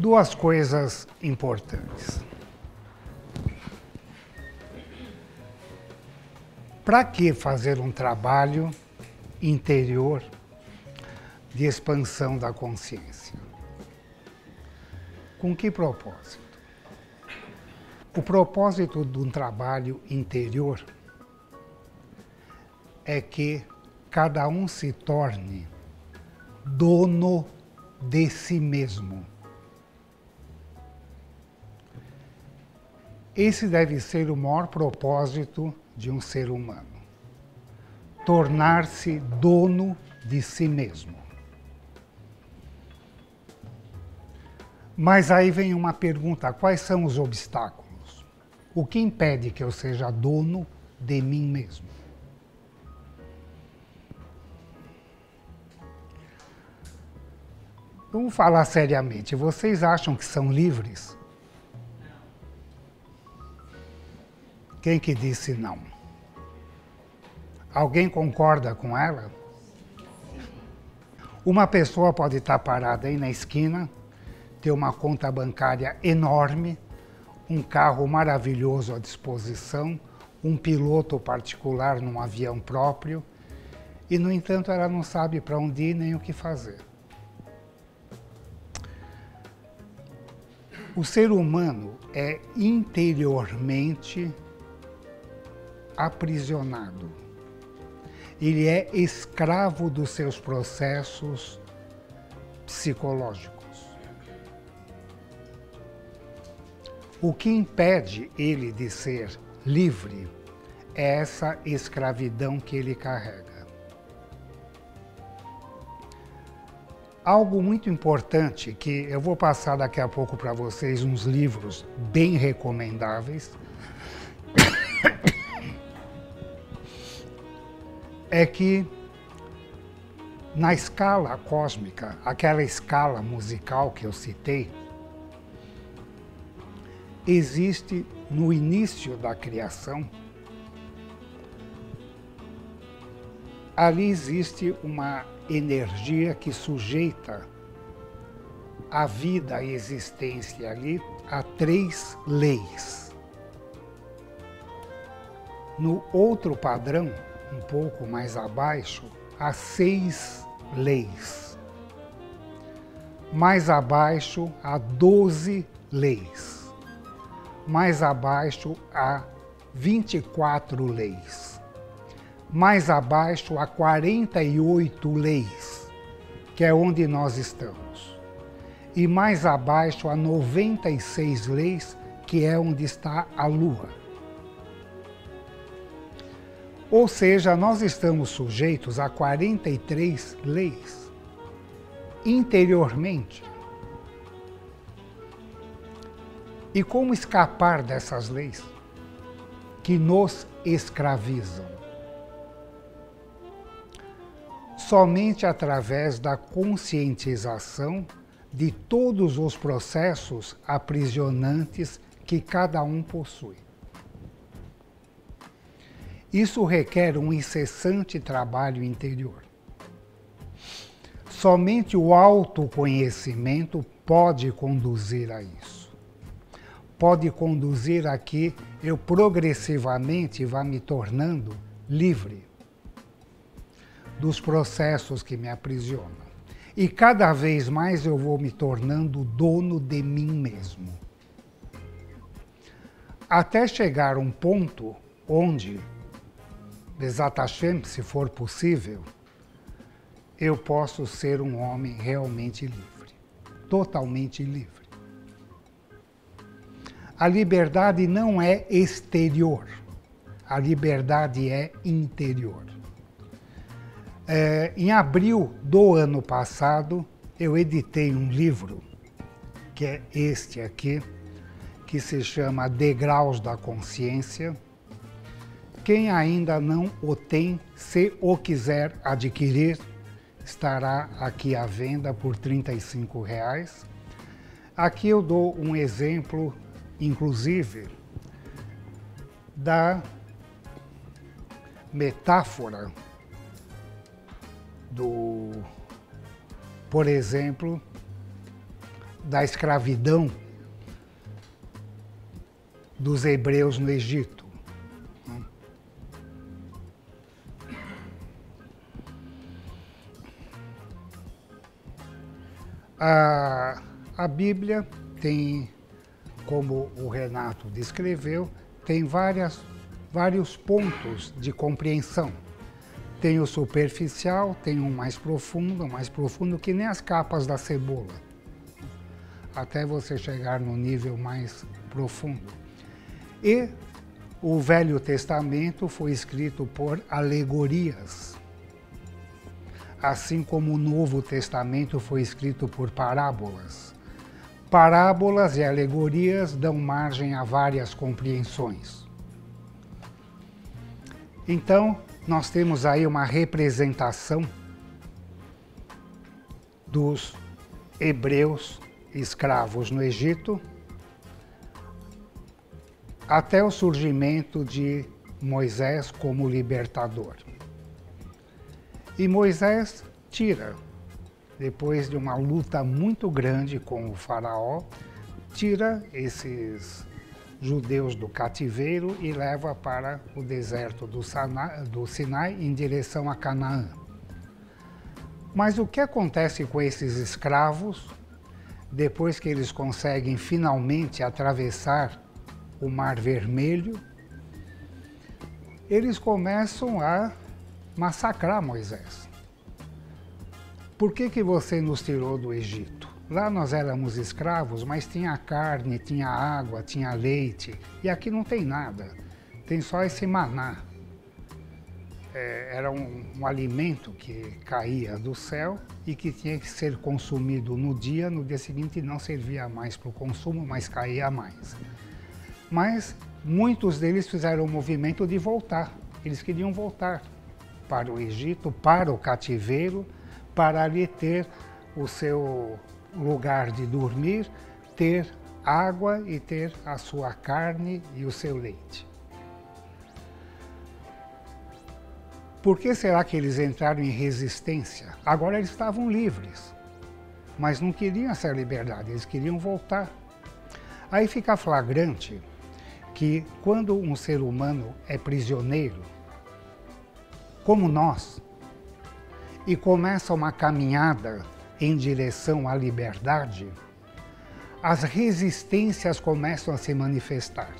Duas coisas importantes. Para que fazer um trabalho interior de expansão da consciência? Com que propósito? O propósito de um trabalho interior é que cada um se torne dono de si mesmo. Esse deve ser o maior propósito de um ser humano. Tornar-se dono de si mesmo. Mas aí vem uma pergunta: quais são os obstáculos? O que impede que eu seja dono de mim mesmo? Vamos falar seriamente. Vocês acham que são livres? Quem que disse não? Alguém concorda com ela? Uma pessoa pode estar parada aí na esquina, ter uma conta bancária enorme, um carro maravilhoso à disposição, um piloto particular num avião próprio, e, no entanto, ela não sabe para onde ir nem o que fazer. O ser humano é interiormente aprisionado. Ele é escravo dos seus processos psicológicos. O que impede ele de ser livre é essa escravidão que ele carrega. Algo muito importante que eu vou passar daqui a pouco para vocês, uns livros bem recomendáveis, é que na escala cósmica, aquela escala musical que eu citei, existe no início da criação, ali existe uma energia que sujeita a vida, a existência ali, a 3 leis. No outro padrão, um pouco mais abaixo, há 6 leis. Mais abaixo, há 12 leis. Mais abaixo, há 24 leis. Mais abaixo, há 48 leis, que é onde nós estamos. E mais abaixo, há 96 leis, que é onde está a Lua. Ou seja, nós estamos sujeitos a 43 leis, interiormente. E como escapar dessas leis que nos escravizam? Somente através da conscientização de todos os processos aprisionantes que cada um possui. Isso requer um incessante trabalho interior. Somente o autoconhecimento pode conduzir a isso. Pode conduzir a que eu progressivamente vá me tornando livre dos processos que me aprisionam. E cada vez mais eu vou me tornando dono de mim mesmo. Até chegar a um ponto onde, Bezat Hashem, se for possível, eu posso ser um homem realmente livre, totalmente livre. A liberdade não é exterior, a liberdade é interior. Em abril do ano passado, eu editei um livro, que é este aqui, que se chama Degraus da Consciência. Quem ainda não o tem, se o quiser adquirir, estará aqui à venda por R$ 35. Aqui eu dou um exemplo, inclusive, da metáfora por exemplo, da escravidão dos hebreus no Egito. A Bíblia tem, como o Renato descreveu, tem vários pontos de compreensão. Tem o superficial, tem um mais profundo que nem as capas da cebola, até você chegar no nível mais profundo. E o Velho Testamento foi escrito por alegorias, assim como o Novo Testamento foi escrito por parábolas. Parábolas e alegorias dão margem a várias compreensões. Então, nós temos aí uma representação dos hebreus escravos no Egito até o surgimento de Moisés como libertador. E Moisés tira, depois de uma luta muito grande com o faraó, tira esses judeus do cativeiro e leva para o deserto do Sinai em direção a Canaã. Mas o que acontece com esses escravos, depois que eles conseguem finalmente atravessar o Mar Vermelho? Eles começam a massacrar Moisés. Por que você nos tirou do Egito? Lá nós éramos escravos, mas tinha carne, tinha água, tinha leite. E aqui não tem nada, tem só esse maná. Era um alimento que caía do céu e que tinha que ser consumido no dia seguinte não servia mais para o consumo, mas caía mais. Mas muitos deles fizeram o movimento de voltar. Eles queriam voltar para o Egito, para o cativeiro, para ali ter o seu lugar de dormir, ter água e ter a sua carne e o seu leite. Por que será que eles entraram em resistência? Agora eles estavam livres, mas não queriam essa liberdade, eles queriam voltar. Aí fica flagrante que quando um ser humano é prisioneiro, como nós, e começa uma caminhada em direção à liberdade, as resistências começam a se manifestar.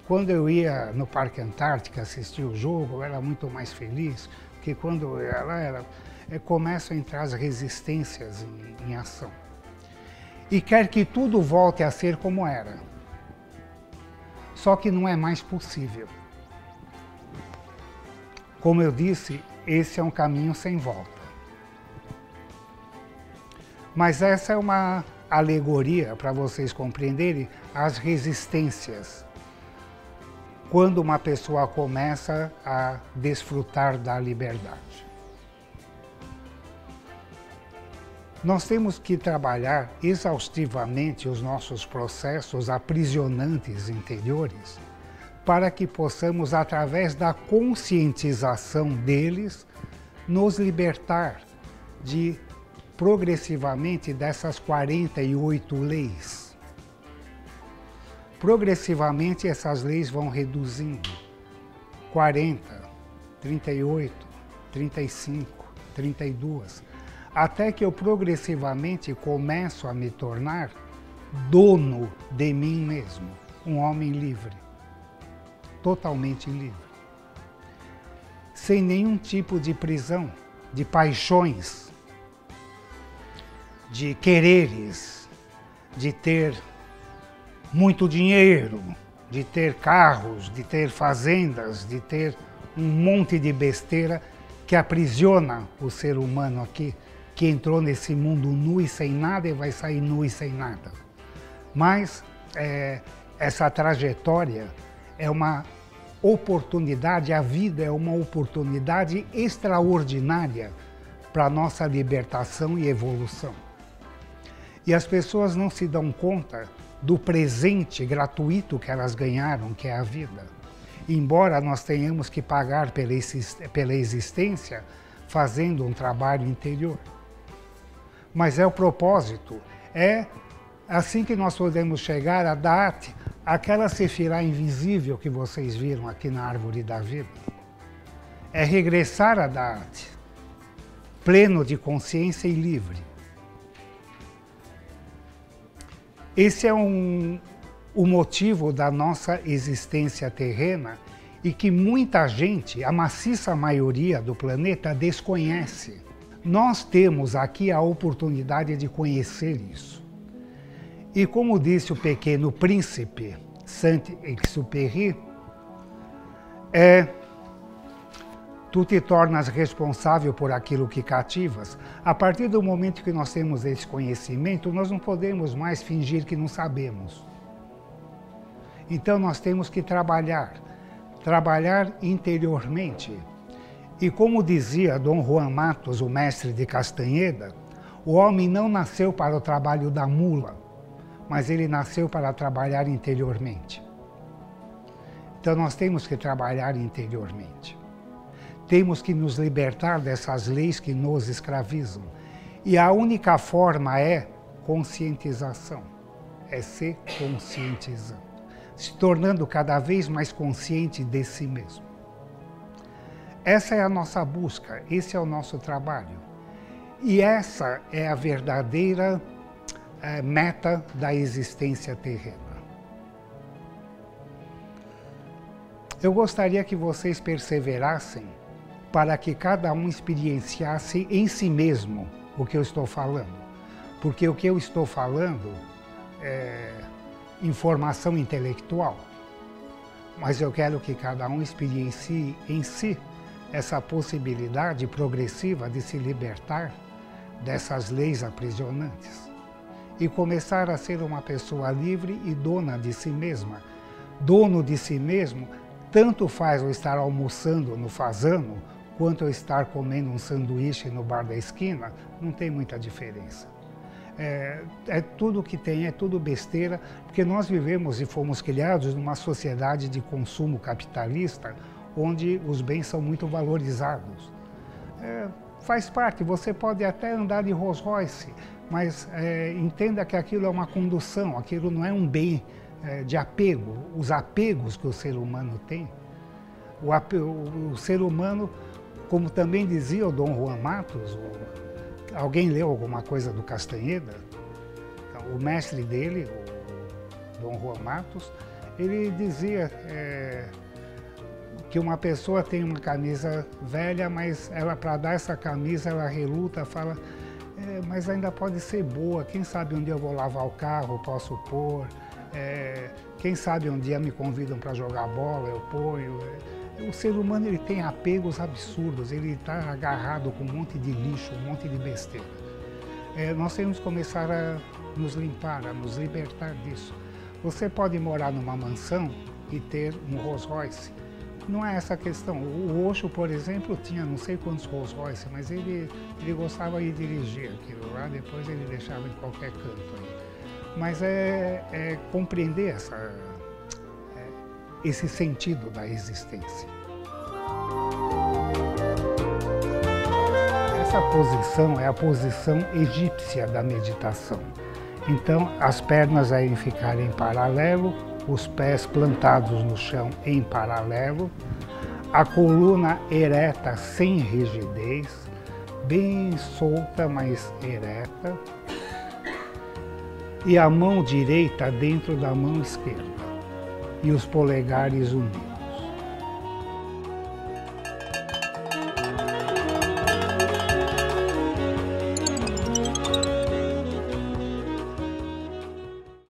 Quando eu ia no Parque Antártica assistir o jogo, eu era muito mais feliz, porque quando eu ia lá, começam a entrar as resistências em ação. E quer que tudo volte a ser como era. Só que não é mais possível. Como eu disse, esse é um caminho sem volta. Mas essa é uma alegoria para vocês compreenderem as resistências. Quando uma pessoa começa a desfrutar da liberdade. Nós temos que trabalhar exaustivamente os nossos processos aprisionantes interiores para que possamos, através da conscientização deles, nos libertar progressivamente dessas 48 leis. Progressivamente essas leis vão reduzindo. 40, 38, 35, 32, até que eu progressivamente começo a me tornar dono de mim mesmo, um homem livre, totalmente livre, sem nenhum tipo de prisão, de paixões, de quereres, de ter muito dinheiro, de ter carros, de ter fazendas, de ter um monte de besteira que aprisiona o ser humano aqui, que entrou nesse mundo nu e sem nada e vai sair nu e sem nada. Mas essa trajetória é uma oportunidade, a vida é uma oportunidade extraordinária para a nossa libertação e evolução. E as pessoas não se dão conta do presente gratuito que elas ganharam, que é a vida. Embora nós tenhamos que pagar pela existência, fazendo um trabalho interior. mas é o propósito. É assim que nós podemos chegar a Da'at, aquela sefirá invisível que vocês viram aqui na árvore da vida. É regressar a Da'at, pleno de consciência e livre. Esse é o motivo da nossa existência terrena e que muita gente, a maciça maioria do planeta, desconhece. Nós temos aqui a oportunidade de conhecer isso. E como disse o Pequeno Príncipe, Saint-Exupéry, tu te tornas responsável por aquilo que cativas. A partir do momento que nós temos esse conhecimento, nós não podemos mais fingir que não sabemos. Então nós temos que trabalhar interiormente. E como dizia Dom Juan Matos, o mestre de Castanheda, o homem não nasceu para o trabalho da mula, mas ele nasceu para trabalhar interiormente. Então nós temos que trabalhar interiormente. Temos que nos libertar dessas leis que nos escravizam. E a única forma é conscientização, é se conscientizando, se tornando cada vez mais consciente de si mesmo. Essa é a nossa busca, esse é o nosso trabalho. E essa é a verdadeira meta da existência terrena. Eu gostaria que vocês perseverassem para que cada um experienciasse em si mesmo o que eu estou falando. Porque o que eu estou falando é informação intelectual. Mas eu quero que cada um experiencie em si essa possibilidade progressiva de se libertar dessas leis aprisionantes e começar a ser uma pessoa livre e dona de si mesma. Dono de si mesmo, tanto faz eu estar almoçando no fazano, quanto eu estar comendo um sanduíche no bar da esquina, não tem muita diferença. É tudo que tem, é tudo besteira, porque nós vivemos e fomos criados numa sociedade de consumo capitalista, onde os bens são muito valorizados. Faz parte, você pode até andar de Rolls Royce, mas entenda que aquilo é uma condução, aquilo não é um bem de apego. Os apegos que o ser humano tem, o ser humano, como também dizia o Dom Juan Matos, alguém leu alguma coisa do Castanheda? O mestre dele, o Dom Juan Matos, ele dizia que uma pessoa tem uma camisa velha, mas ela, para dar essa camisa, ela reluta, fala, mas ainda pode ser boa, quem sabe um dia eu vou lavar o carro, posso pôr, quem sabe um dia me convidam para jogar bola, eu ponho. O ser humano, ele tem apegos absurdos, ele está agarrado com um monte de lixo, um monte de besteira. Nós temos que começar a nos limpar, a nos libertar disso. Você pode morar numa mansão e ter um Rolls Royce. Não é essa a questão. O Osho, por exemplo, tinha não sei quantos Rolls Royce, mas ele gostava de dirigir aquilo lá, depois ele deixava em qualquer canto aí. Mas é compreender esse sentido da existência. Essa posição é a posição egípcia da meditação. Então, as pernas aí ficarem em paralelo, os pés plantados no chão em paralelo, a coluna ereta sem rigidez, bem solta, mas ereta, e a mão direita dentro da mão esquerda, e os polegares unidos.